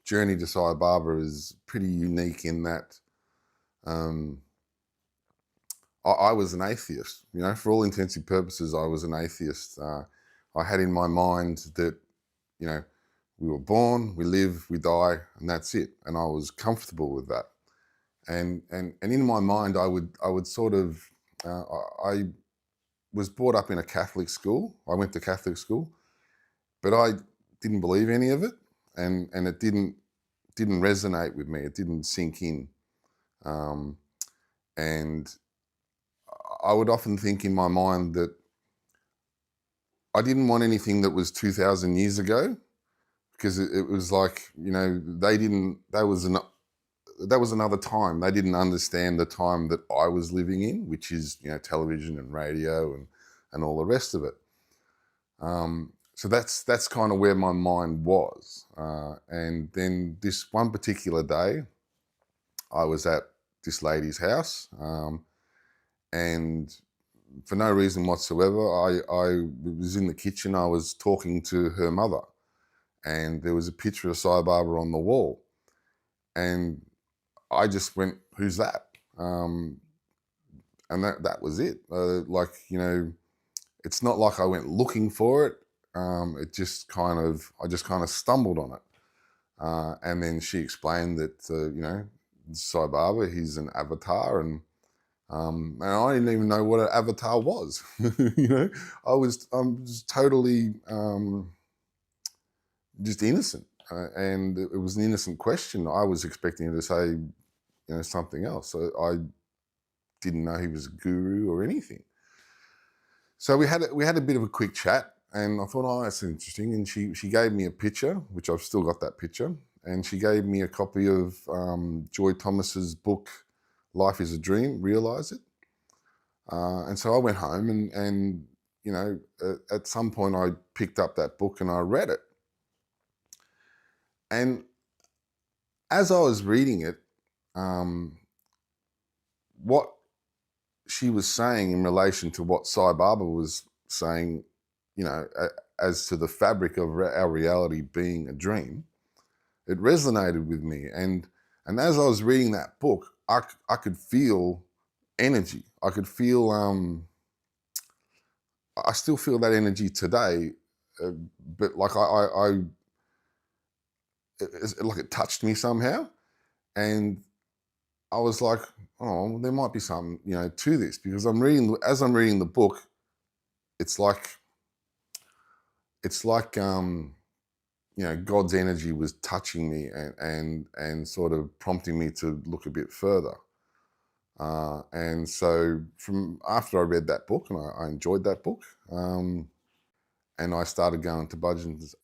journey to Sai Baba is pretty unique in that I was an atheist. For all intents and purposes, I was an atheist. I had in my mind that, we were born, we live, we die, and that's it. And I was comfortable with that. And in my mind, I would sort of, I was brought up in a Catholic school. I went to Catholic school, but I didn't believe any of it, and it didn't resonate with me. It didn't sink in, and I would often think in my mind that I didn't want anything that was 2,000 years ago, because it was like, that was another time. They didn't understand the time that I was living in, which is, television and radio and all the rest of it. So that's kind of where my mind was. And then this one particular day, I was at this lady's house, and for no reason whatsoever, I was in the kitchen. I was talking to her mother, and there was a picture of Sai Baba on the wall. And I just went, "Who's that?" And that was it. It's not like I went looking for it. I just kind of stumbled on it. And then she explained that, Sai Baba, he's an avatar, and I didn't even know what an avatar was. I was totally just innocent, and it was an innocent question. I was expecting her to say, something else. So I didn't know he was a guru or anything. So we had a bit of a quick chat, and I thought, oh, that's interesting. And she gave me a picture, which I've still got that picture, and she gave me a copy of Joy Thomas's book, Life is a Dream, Realize It. And so I went home and at some point I picked up that book and I read it. And as I was reading it, what she was saying in relation to what Sai Baba was saying, as to the fabric of our reality being a dream, it resonated with me. And as I was reading that book, I could feel energy. I could feel, I still feel that energy today, but like it touched me somehow. And I was like, oh, there might be something, to this, because as I'm reading the book, it's like God's energy was touching me and sort of prompting me to look a bit further. And so from after I read that book, and I enjoyed that book, and I started going to Bhajans,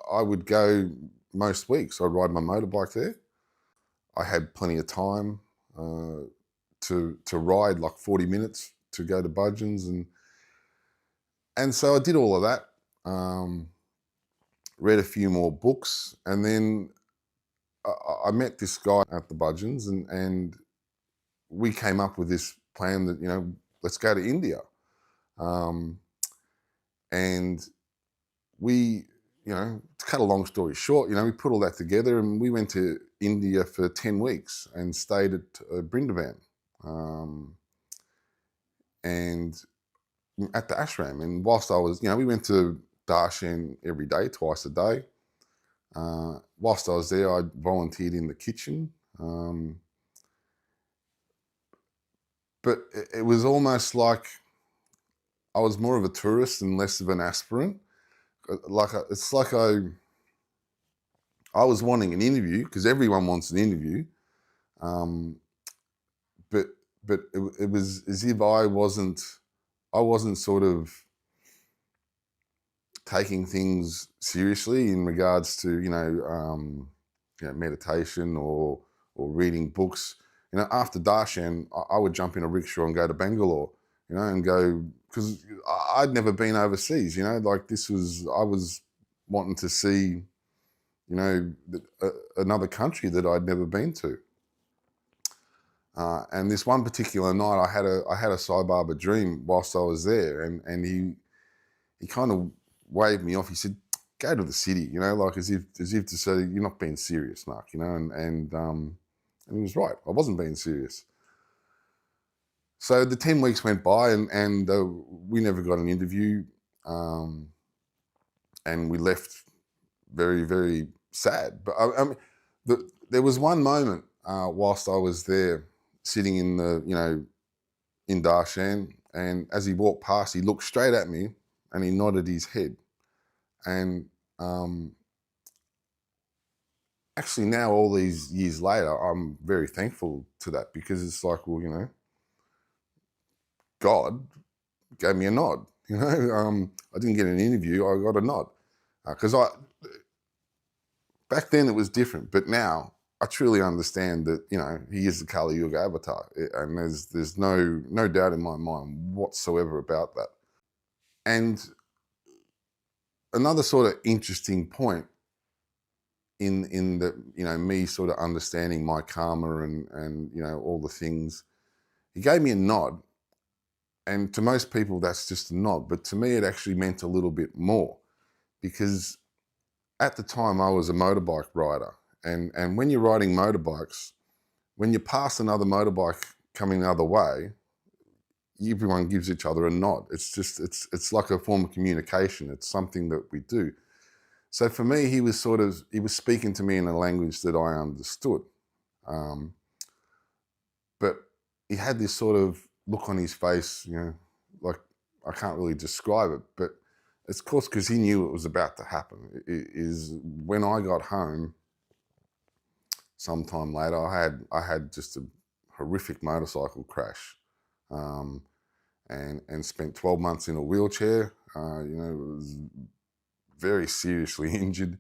I would go most weeks. I'd ride my motorbike there. I had plenty of time to ride, like 40 minutes to go to Bhajans, and so I did all of that. Read a few more books, and then I met this guy at the Bhajans, and we came up with this plan that, let's go to India. And we, to cut a long story short, we put all that together and we went to India for 10 weeks and stayed at Brindavan and at the ashram. And whilst I was, we went to darshan every day, twice a day. Whilst I was there, I volunteered in the kitchen. But it was almost like I was more of a tourist and less of an aspirant. It's like I was wanting an interview, because everyone wants an interview. But it was as if I wasn't sort of taking things seriously in regards to meditation or reading books. After darshan, I would jump in a rickshaw and go to Bangalore, and go, because I'd never been overseas. I was wanting to see, another country that I'd never been to. And this one particular night, I had a Sai Baba dream whilst I was there, and he kind of waved me off. He said, go to the city, like as if to say, you're not being serious, Mark, and he was right. I wasn't being serious. So the 10 weeks went by, and we never got an interview, and we left very, very sad. But I mean, there was one moment whilst I was there, sitting in in Darshan, and as he walked past, he looked straight at me and he nodded his head. And actually now, all these years later, I'm very thankful to that, because it's like, well, God gave me a nod. I didn't get an interview, I got a nod. Because back then it was different, but now I truly understand that, he is the Kali Yuga avatar, and there's no doubt in my mind whatsoever about that. And another sort of interesting point in the, me sort of understanding my karma and all the things, he gave me a nod, and to most people that's just a nod, but to me it actually meant a little bit more, because at the time I was a motorbike rider, and when you're riding motorbikes, when you pass another motorbike coming the other way, everyone gives each other a nod. It's just, it's like a form of communication. It's something that we do. So for me, he was speaking to me in a language that I understood. But he had this sort of look on his face, like, I can't really describe it, but it's, of course, because he knew it was about to happen. Is when I got home sometime later, I had just a horrific motorcycle crash, and spent 12 months in a wheelchair. Was very seriously injured,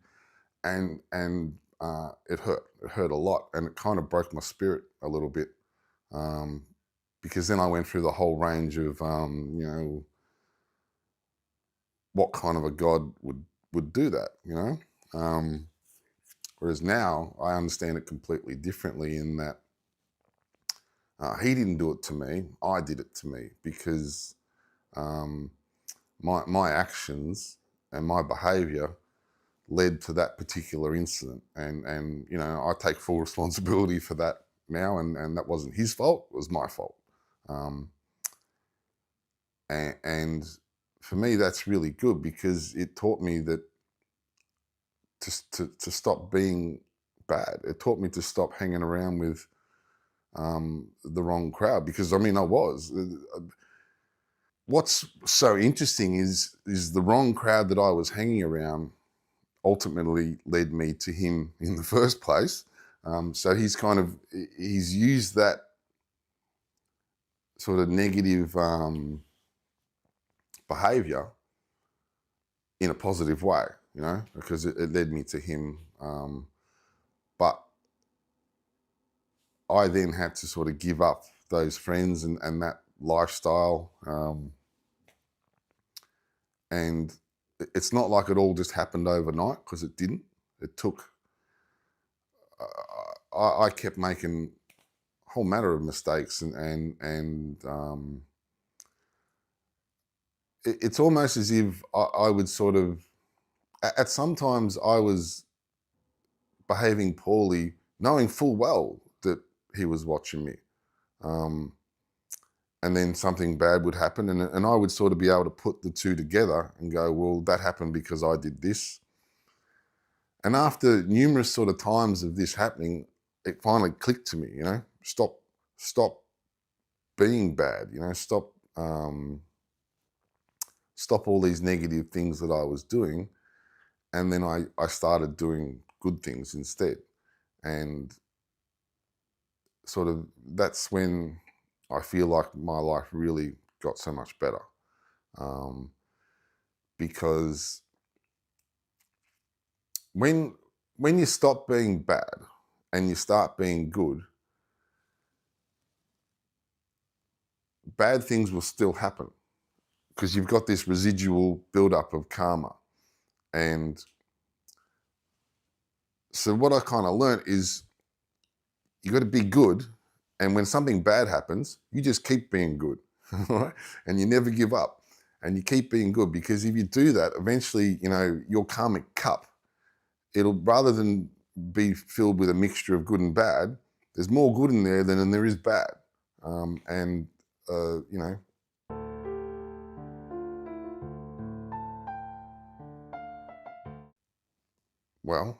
and it hurt a lot, and it kind of broke my spirit a little bit, because then I went through the whole range of what kind of a God would do that, whereas now I understand it completely differently, in that he didn't do it to me, I did it to me, because my actions and my behaviour led to that particular incident, and I take full responsibility for that now, and that wasn't his fault, it was my fault. And for me, that's really good, because it taught me that to stop being bad. It taught me to stop hanging around with the wrong crowd, because I was. What's so interesting is the wrong crowd that I was hanging around ultimately led me to him in the first place. So he's used that sort of negative behaviour in a positive way, because it led me to him. But I then had to sort of give up those friends and that lifestyle. And it's not like it all just happened overnight, because it didn't. It took, I kept making a whole matter of mistakes, and it's almost as if I would sort of, at sometimes I was behaving poorly, knowing full well that he was watching me. And then something bad would happen, and I would sort of be able to put the two together and go, well, that happened because I did this. And after numerous sort of times of this happening, it finally clicked to me, stop being bad, stop all these negative things that I was doing. And then I started doing good things instead. And sort of that's when I feel like my life really got so much better. Because when you stop being bad and you start being good, bad things will still happen, because you've got this residual buildup of karma. And so what I kind of learned is, you got to be good, and when something bad happens, you just keep being good, right? And you never give up. and you keep being good, because if you do that, eventually, your karmic cup, it'll, rather than be filled with a mixture of good and bad, there's more good in there than there is bad. And well,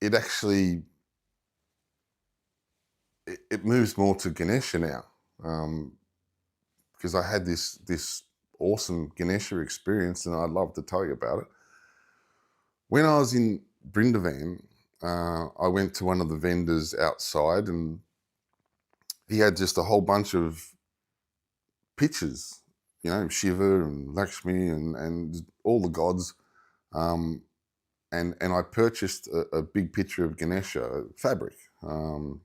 it actually, it moves more to Ganesha now, because I had this awesome Ganesha experience, and I'd love to tell you about it. When I was in Brindavan, I went to one of the vendors outside, and he had just a whole bunch of pictures, Shiva and Lakshmi and all the gods. And I purchased a big picture of Ganesha fabric, and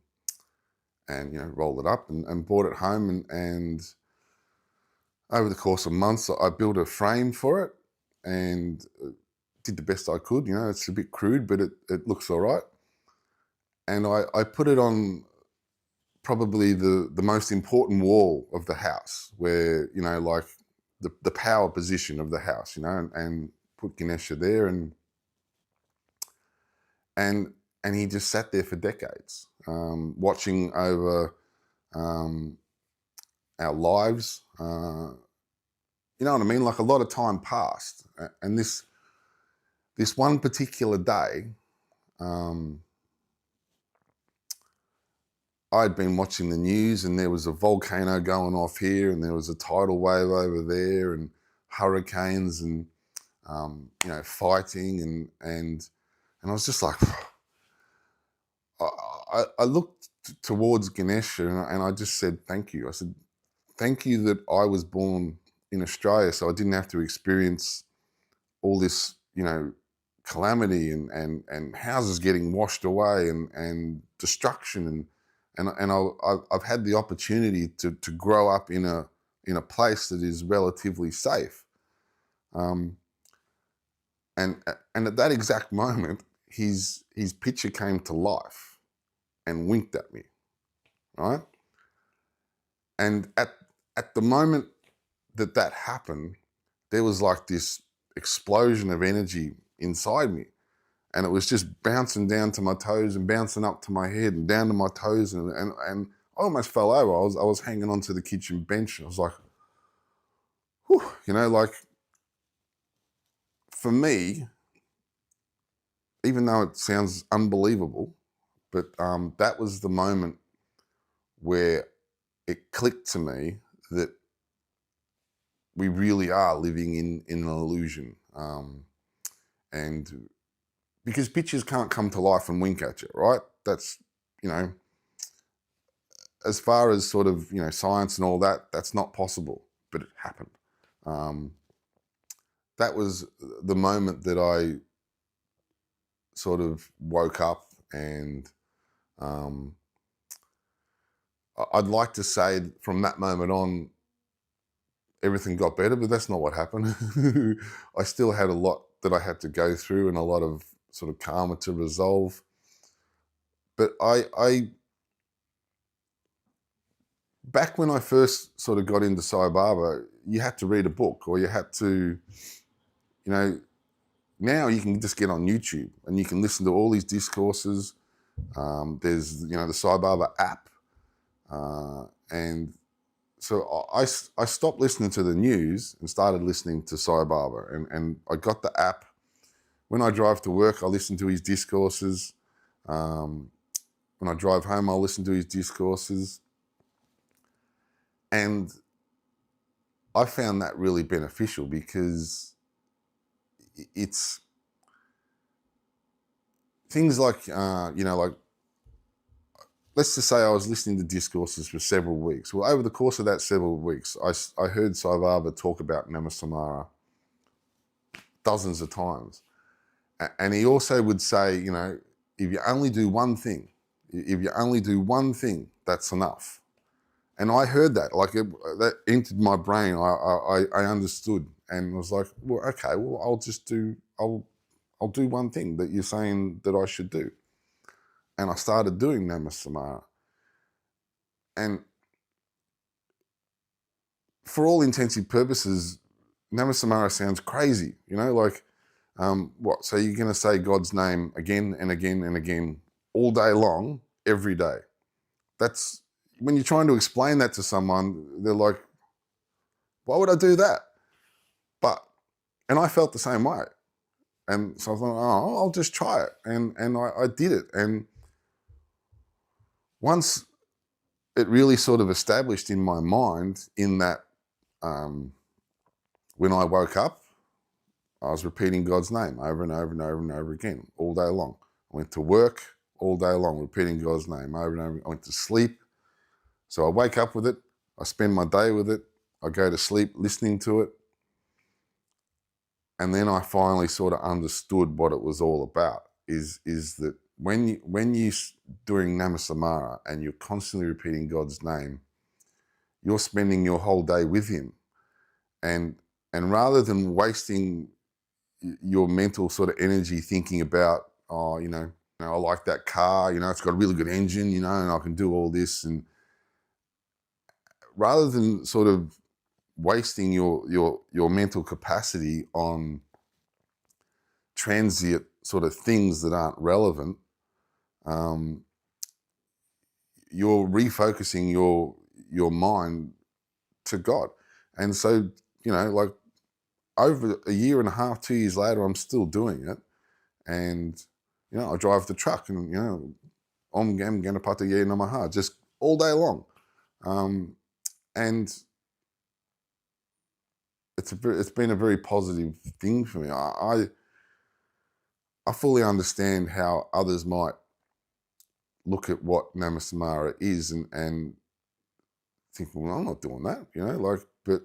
rolled it up and brought it home. And over the course of months, I built a frame for it and did the best I could. It's a bit crude, but it looks all right. And I put it on probably the most important wall of the house, where, like the power position of the house, and put Ganesha there, and he just sat there for decades, watching over our lives. You know what I mean? Like, a lot of time passed, and this one particular day, I'd been watching the news, and there was a volcano going off here, and there was a tidal wave over there, and hurricanes, and fighting, and I was just like, I looked towards Ganesha, and I just said, thank you. I said, thank you that I was born in Australia, so I didn't have to experience all this, calamity and houses getting washed away and destruction, and I've had the opportunity to grow up in a place that is relatively safe. And at that exact moment, his picture came to life and winked at me, right? And at the moment that happened, there was like this explosion of energy inside me, and it was just bouncing down to my toes and bouncing up to my head and down to my toes, and I almost fell over. I was hanging onto the kitchen bench, and I was like, whew, like, for me, even though it sounds unbelievable, but that was the moment where it clicked to me that we really are living in an illusion. And because pictures can't come to life and wink at you, right? That's, as far as sort of, science and all that, that's not possible, but it happened. That was the moment that I sort of woke up, and I'd like to say from that moment on, everything got better, but that's not what happened. I still had a lot that I had to go through, and a lot of sort of karma to resolve. But I back when I first sort of got into Sai Baba, you had to read a book, or you had to, now you can just get on YouTube and you can listen to all these discourses. There's, the Sai Baba app. And so I stopped listening to the news and started listening to Sai Baba. And I got the app. When I drive to work, I listen to his discourses. When I drive home, I'll listen to his discourses. And I found that really beneficial, because it's things like, like, let's just say I was listening to discourses for several weeks. Well, over the course of that several weeks, I heard Sai Baba talk about Namasamara dozens of times. And he also would say, if you only do one thing, that's enough. And I heard that, like, that entered my brain. I understood, and was like, well, okay, well, I'll do one thing that you're saying that I should do. And I started doing Namasamara. And for all intensive purposes, Namasamara sounds crazy, like, what? So you're going to say God's name again and again and again all day long, every day. That's, when you're trying to explain that to someone, they're like, why would I do that? And I felt the same way. And so I thought, oh, I'll just try it. And I did it. And once it really sort of established in my mind in that when I woke up, I was repeating God's name over and over and over and over again, all day long. I went to work all day long, repeating God's name over and over. I went to sleep. So I wake up with it. I spend my day with it. I go to sleep listening to it. And then I finally sort of understood what it was all about, is that when you're doing Namasamara and you're constantly repeating God's name, you're spending your whole day with him. And rather than wasting your mental sort of energy thinking about, I like that car, it's got a really good engine, and I can do all this. And rather than sort of wasting your mental capacity on transient sort of things that aren't relevant, you're refocusing your mind to God. And so, like over a year and a half, 2 years later, I'm still doing it. And, I drive the truck and, Om Gam Ganapata Ye Namaha, just all day long. And it's been a very positive thing for me. I fully understand how others might look at what Namasamara is and think, well, I'm not doing that, but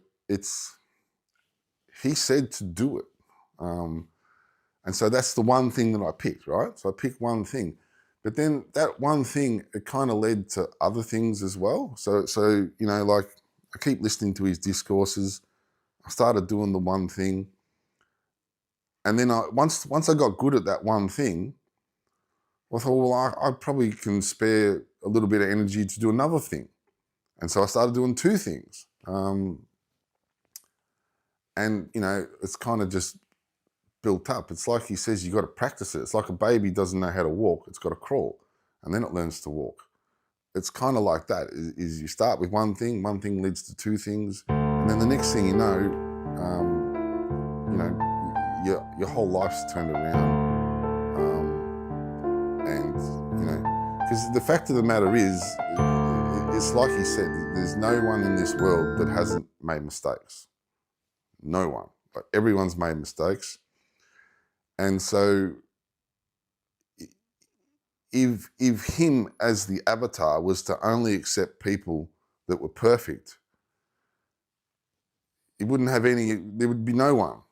he said to do it. And so that's the one thing that I picked, right? So I picked one thing. But then that one thing, it kind of led to other things as well. So like I keep listening to his discourses. I started doing the one thing. And then once I got good at that one thing, I thought, well, I probably can spare a little bit of energy to do another thing. And so I started doing two things. And, it's kind of just built up. It's like he says, you got to practice it. It's like a baby doesn't know how to walk. It's got to crawl, and then it learns to walk. It's kind of like that, is you start with one thing leads to two things. And then the next thing you know, your whole life's turned around. Because the fact of the matter is, it's like he said, there's no one in this world that hasn't made mistakes. No one. But everyone's made mistakes. And so if him as the avatar was to only accept people that were perfect, he wouldn't have there would be no one.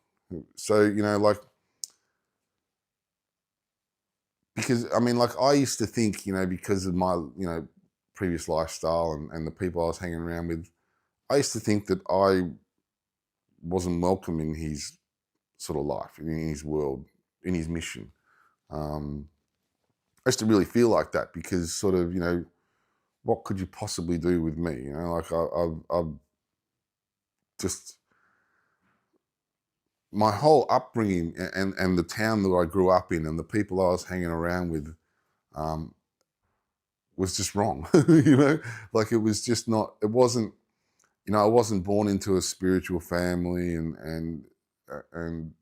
So, because, I used to think, because of my, previous lifestyle and the people I was hanging around with, I used to think that I wasn't welcome in his sort of life, in his world, in his mission. I used to really feel like that because sort of, what could you possibly do with me? I've just, my whole upbringing and the town that I grew up in and the people I was hanging around with was just wrong, like it was just not, it wasn't, I wasn't born into a spiritual family and I'm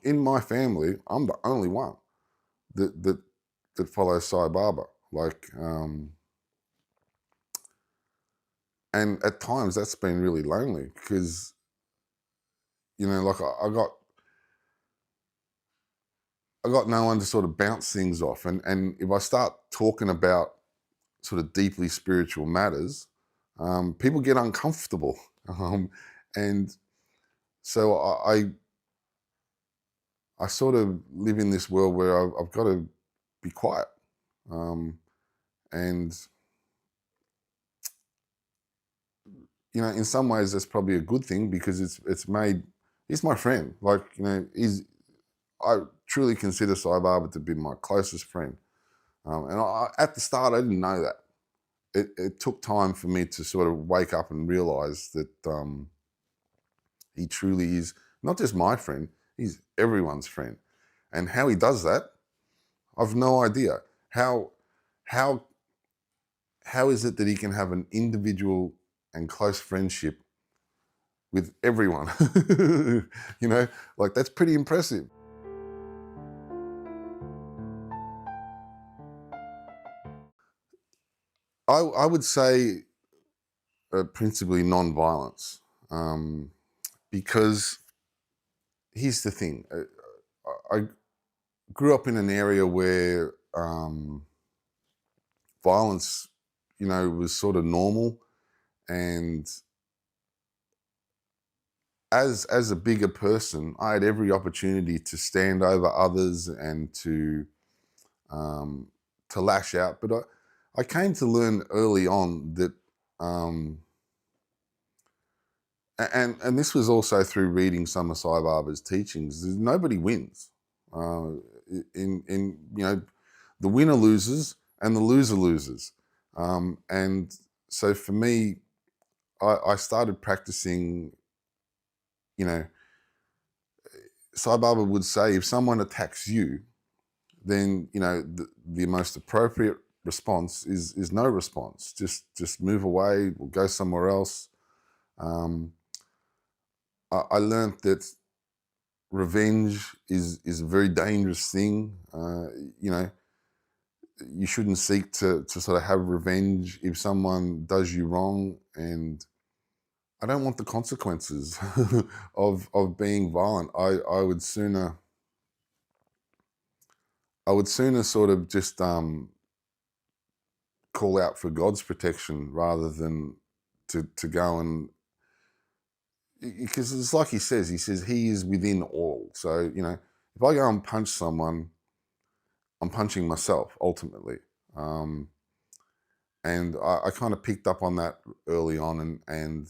in my family, I'm the only one that follows Sai Baba. And at times that's been really lonely because, I got no one to sort of bounce things off. And if I start talking about sort of deeply spiritual matters, people get uncomfortable. And so I sort of live in this world where I've got to be quiet. And, in some ways that's probably a good thing because he's my friend. I truly consider Sai Baba to be my closest friend. And at the start, I didn't know that. it took time for me to sort of wake up and realize that he truly is not just my friend, he's everyone's friend. And how he does that, I've no idea. How is it that he can have an individual and close friendship with everyone? You know, like that's pretty impressive. I would say principally non-violence, because here's the thing. I grew up in an area where violence, was sort of normal, and as a bigger person, I had every opportunity to stand over others and um, to lash out. But I came to learn early on that, and this was also through reading some of Sai Baba's teachings. Nobody wins. In the winner loses and the loser loses. And so for me, I started practicing. Sai Baba would say, if someone attacks you, then the most appropriate response is no response. Just move away or go somewhere else. I learned that revenge is a very dangerous thing. You shouldn't seek to sort of have revenge if someone does you wrong, and I don't want the consequences of being violent. I would sooner sort of just call out for God's protection rather than to go and, because it's like he says he is within all. So if I go and punch someone, I'm punching myself ultimately. And I kind of picked up on that early on, and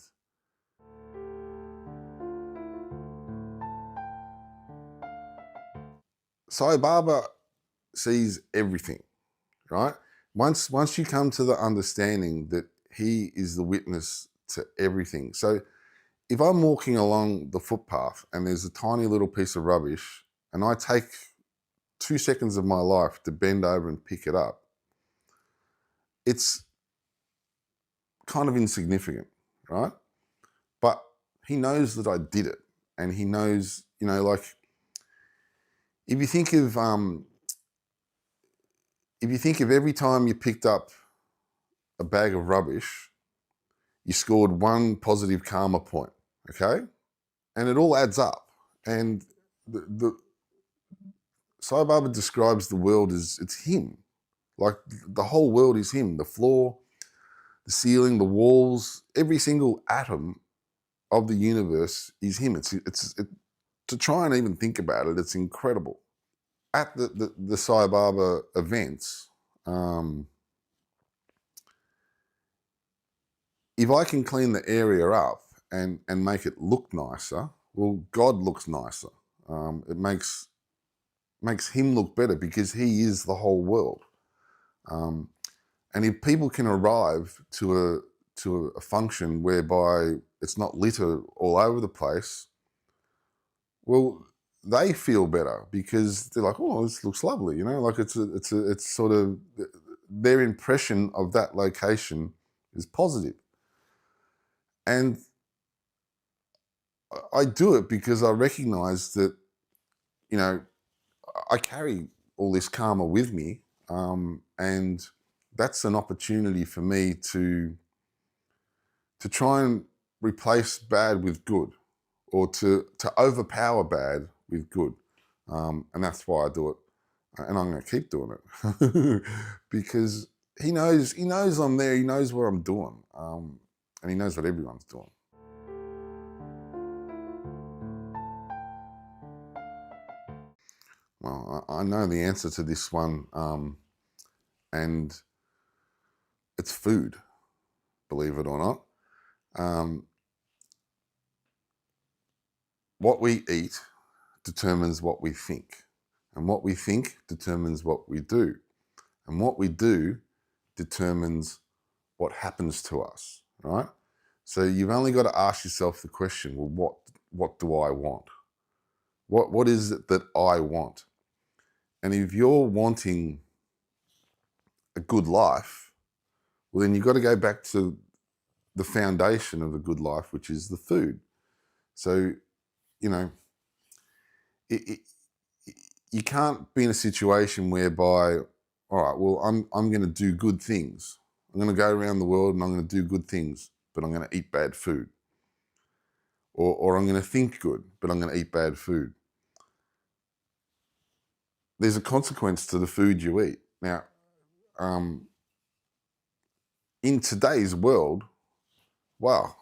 Sai Baba sees everything, right? Once you come to the understanding that he is the witness to everything. So if I'm walking along the footpath and there's a tiny little piece of rubbish and I take 2 seconds of my life to bend over and pick it up, it's kind of insignificant, right? But he knows that I did it, and he knows, like if you think of every time you picked up a bag of rubbish, you scored one positive karma point, okay? And it all adds up. And the Sai Baba describes the world as it's him. Like the whole world is him. The floor, the ceiling, the walls, every single atom of the universe is him. To try and even think about it, it's incredible. At the Sai Baba events, if I can clean the area up and make it look nicer, well, God looks nicer. It makes him look better because he is the whole world. And if people can arrive to a function whereby it's not litter all over the place, well, they feel better because they're like, oh, this looks lovely, like it's sort of their impression of that location is positive. And I do it because I recognize that, I carry all this karma with me, and that's an opportunity for me to try and replace bad with good, or to overpower bad with good, and that's why I do it, and I'm going to keep doing it because he knows I'm there. He knows what I'm doing, and he knows what everyone's doing. Well, I know the answer to this one, and it's food, believe it or not. What we eat determines what we think, and what we think determines what we do, and what we do determines what happens to us, right? So you've only got to ask yourself the question, well, what do I want? What is it that I want? And if you're wanting a good life, well, then you've got to go back to the foundation of a good life, which is the food. So, you know, you can't be in a situation whereby, all right, well, I'm going to do good things. I'm going to go around the world and I'm going to do good things, but I'm going to eat bad food. Or I'm going to think good, but I'm going to eat bad food. There's a consequence to the food you eat. Now, in today's world, wow,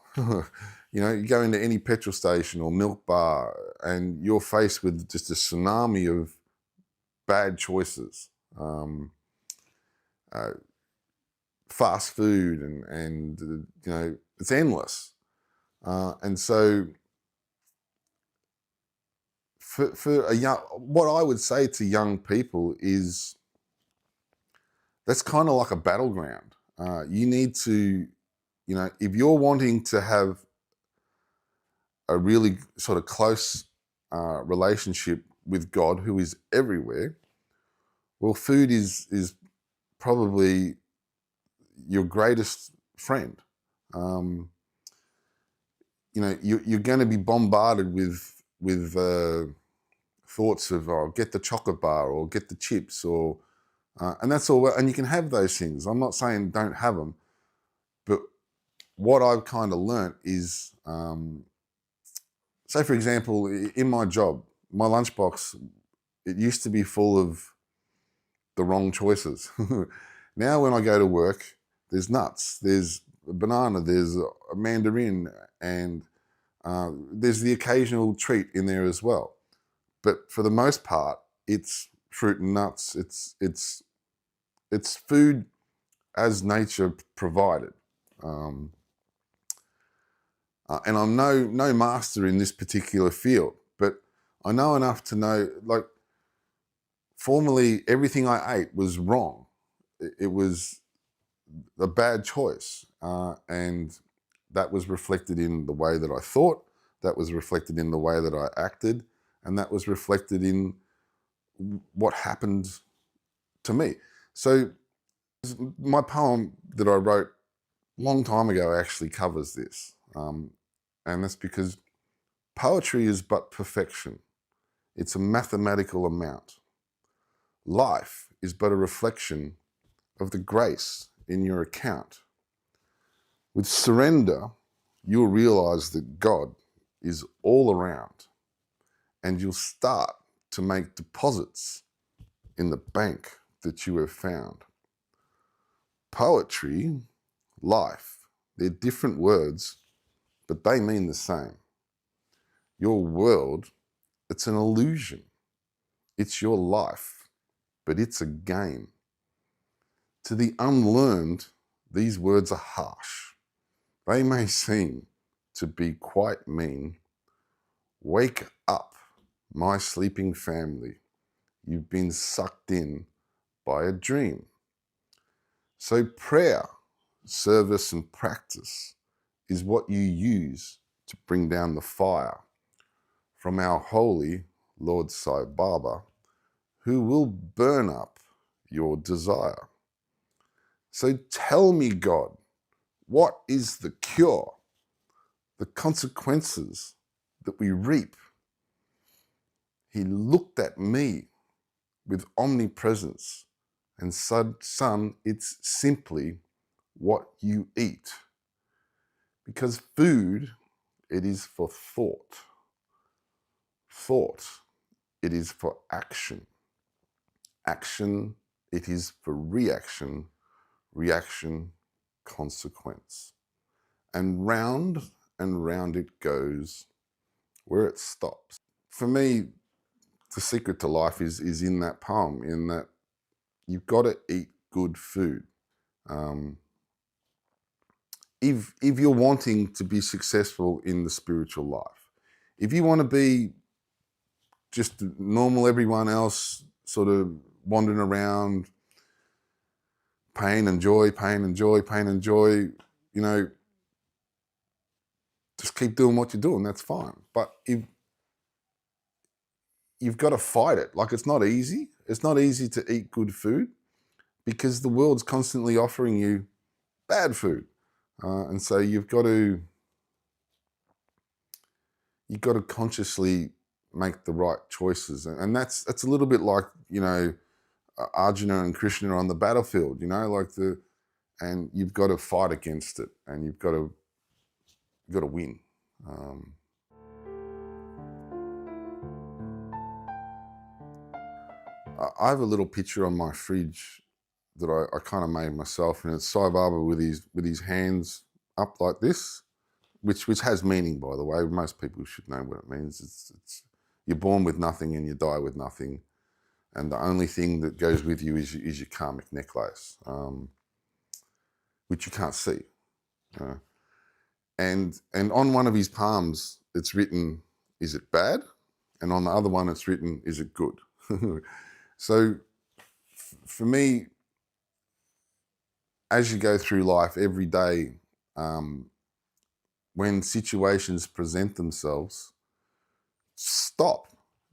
you go into any petrol station or milk bar and you're faced with just a tsunami of bad choices. Fast food and it's endless. And so for what I would say to young people is that's kind of like a battleground. You need to, if you're wanting to have a really sort of close relationship with God, who is everywhere, well, food is probably your greatest friend. You're going to be bombarded with thoughts of, get the chocolate bar or get the chips and that's all. And you can have those things. I'm not saying don't have them, but what I've kind of learnt is, say for example, in my job, my lunchbox, it used to be full of the wrong choices. Now when I go to work, there's nuts, there's a banana, there's a mandarin, and there's the occasional treat in there as well. But for the most part, it's fruit and nuts. It's food as nature provided. And I'm no master in this particular field, but I know enough to know, like, formerly everything I ate was wrong. It was a bad choice. And that was reflected in the way that I thought, that was reflected in the way that I acted, and that was reflected in what happened to me. So my poem that I wrote a long time ago actually covers this. And that's because poetry is but perfection. It's a mathematical amount. Life is but a reflection of the grace in your account. With surrender, you'll realize that God is all around, and you'll start to make deposits in the bank that you have found. Poetry, life, they're different words, but they mean the same. Your world, it's an illusion. It's your life, but it's a game. To the unlearned, these words are harsh. They may seem to be quite mean. Wake up, my sleeping family. You've been sucked in by a dream. So prayer, service, and practice is what you use to bring down the fire from our holy Lord Sai Baba, who will burn up your desire. So tell me, God, what is the cure? The consequences that we reap. He looked at me with omnipresence and said, son, it's simply what you eat. Because food, it is for thought. Thought, it is for action. Action, it is for reaction. Reaction, consequence. And round it goes where it stops. For me, the secret to life is in that poem, in that you've got to eat good food. If you're wanting to be successful in the spiritual life, if you want to be just normal everyone else, sort of wandering around, pain and joy, pain and joy, pain and joy, just keep doing what you're doing, that's fine. But you've got to fight it. Like, it's not easy. It's not easy to eat good food because the world's constantly offering you bad food. And so you've got to consciously make the right choices. And that's a little bit like, Arjuna and Krishna on the battlefield, and you've got to fight against it, and you've got to win. I have a little picture on my fridge that I kind of made myself, and it's Sai Baba with his hands up like this, which has meaning, by the way. Most people should know what it means. It's you're born with nothing and you die with nothing, and the only thing that goes with you is your karmic necklace, which you can't see. And on one of his palms, it's written, "Is it bad?" And on the other one, it's written, "Is it good?" So for me, as you go through life every day, when situations present themselves, stop.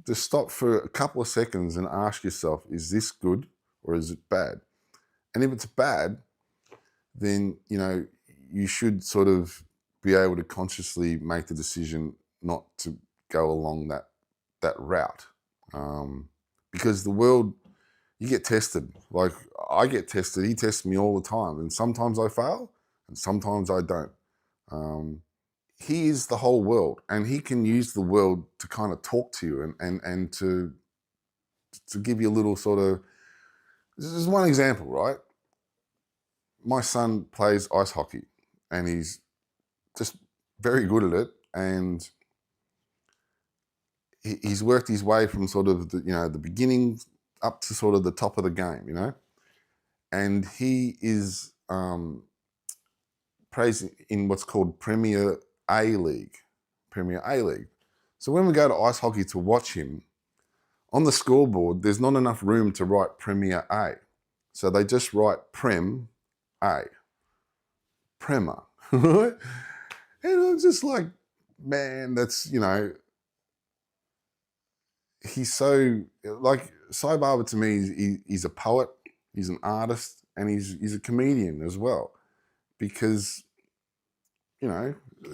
Just stop for a couple of seconds and ask yourself, is this good or is it bad? And if it's bad, then, you should sort of be able to consciously make the decision not to go along that route. Because the world, you get tested. Like, I get tested. He tests me all the time. And sometimes I fail and sometimes I don't. He is the whole world, and he can use the world to kind of talk to you and to give you a little sort of, this is one example, right? My son plays ice hockey and he's just very good at it. And he's worked his way from sort of the beginning up to sort of the top of the game, and he is praised in what's called Premier A League. So when we go to ice hockey to watch him, on the scoreboard, there's not enough room to write Premier A. So they just write Prem A. Prema. And I'm just like, man, that's, he's so, like, Sai Baba to me, he's a poet, he's an artist, and he's a comedian as well. Because,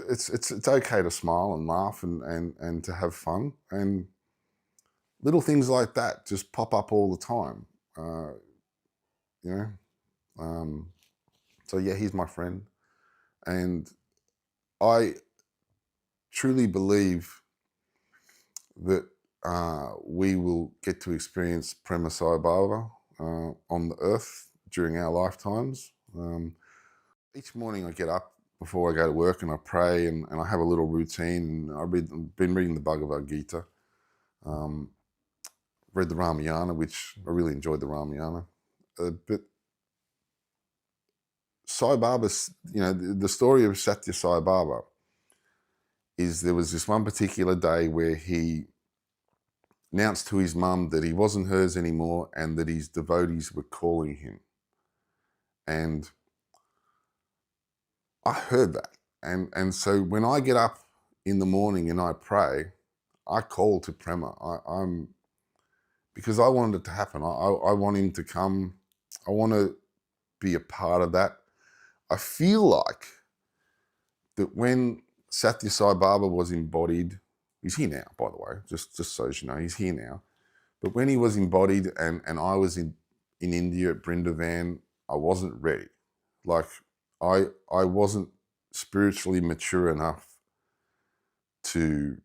it's okay to smile and laugh and to have fun. And little things like that just pop up all the time. So yeah, he's my friend. And I truly believe that we will get to experience Prema Sai Baba on the earth during our lifetimes. Each morning I get up before I go to work and I pray and I have a little routine. And I've been reading the Bhagavad Gita. Read the Ramayana, which I really enjoyed the Ramayana. But Sai Baba, the story of Sathya Sai Baba is there was this one particular day where he announced to his mum that he wasn't hers anymore and that his devotees were calling him. And I heard that. And so when I get up in the morning and I pray, I call to Prema. Because I wanted it to happen. I want him to come. I want to be a part of that. I feel like that when Sathya Sai Baba was embodied, he's here now, by the way, just so you know, he's here now. But when he was embodied and I was in India at Brindavan, I wasn't ready. Like, I wasn't spiritually mature enough to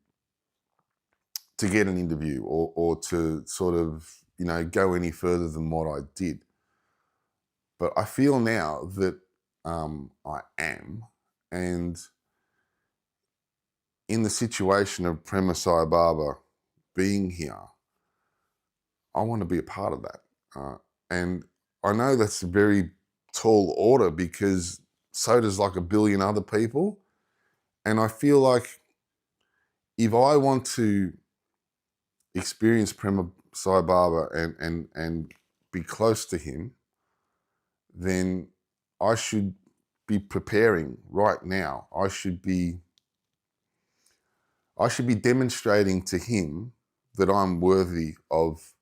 get an interview or to sort of, go any further than what I did. But I feel now that I am. And in the situation of Prema Sai Baba being here, I want to be a part of that. And I know that's a very tall order because so does like a billion other people. And I feel like if I want to experience Prema Sai Baba and be close to him, then I should be preparing right now. I should be demonstrating to him that I'm worthy of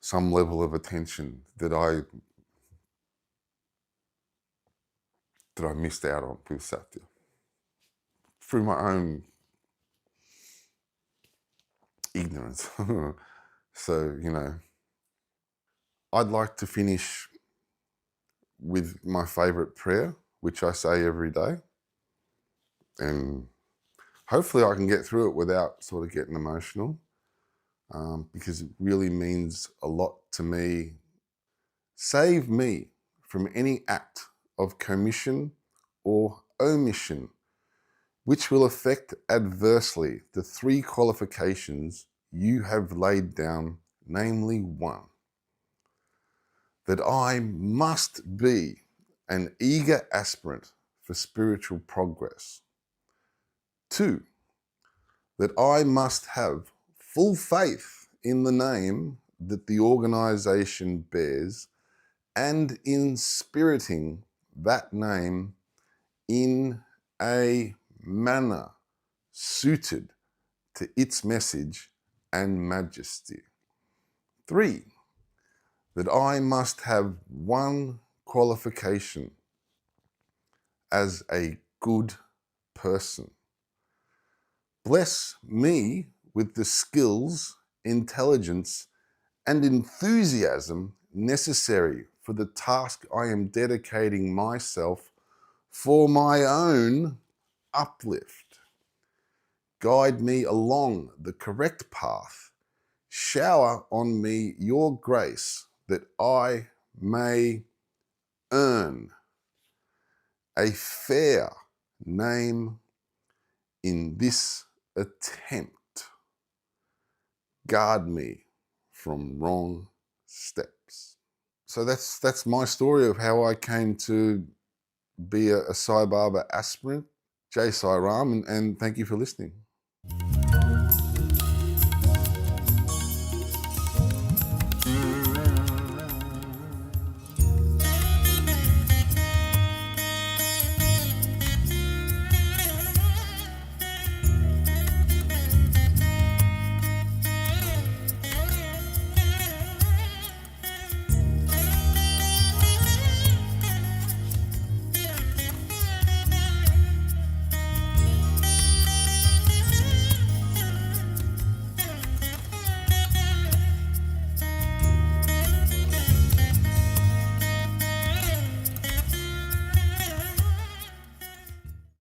some level of attention that I missed out on with Sathya through my own ignorance. So, I'd like to finish with my favourite prayer, which I say every day. And hopefully I can get through it without sort of getting emotional, because it really means a lot to me. Save me from any act of commission or omission which will affect adversely the three qualifications you have laid down, namely, 1, that I must be an eager aspirant for spiritual progress. 2, that I must have full faith in the name that the organisation bears and in spiriting that name in a manner suited to its message and majesty. 3, that I must have one qualification as a good person. Bless me with the skills, intelligence, and enthusiasm necessary for the task I am dedicating myself for my own uplift. Guide me along the correct path. Shower on me your grace that I may earn a fair name in this attempt. Guard me from wrong steps. So that's my story of how I came to be a Sai Baba aspirant. Jai Sairam, and thank you for listening.